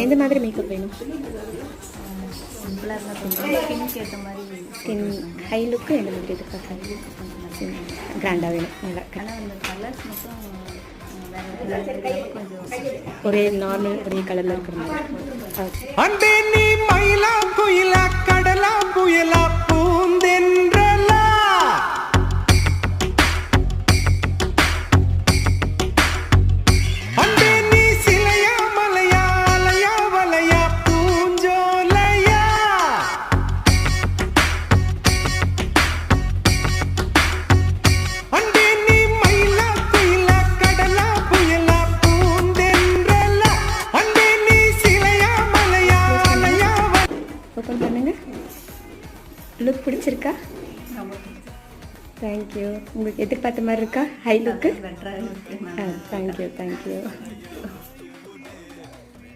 எந்த மாதிரி மேக்கப் வேணும்? சிம்பிளாக இருந்தால் ஸ்கின்னுக்கு ஏற்ற மாதிரி. ஸ்கின் ஹை லுக்கு எந்த மாதிரி எதிர்பார்க்குறேன்? கிராண்டாக வேணும். நல்லா ஆனால் அந்த கலர்ஸ் மட்டும் கொஞ்சம் ஒரே நார்மல் ஒரே கலரில் இருக்கிற மாதிரி. அன்பே நீ மயிலா குயிலா கடலா புயலா பூந்தென்றலா அன்பே நீ சிலையா மலையா அலையா வலையா பூஞ்சோலையா அன்பே நீ மயிலா குயிலா கடலா புயலா பூந்தென்றலா அன்பே நீ சிலையா மலையா அலையா ஓப்பன் பண்ணுங்க. லுக் பிடிச்சிருக்கா? தேங்க்யூ. உங்களுக்கு எதிர்பார்த்த மாதிரி இருக்கா ஹை லுக்கு? பெட்டராக இருக்குது. தேங்க்யூ.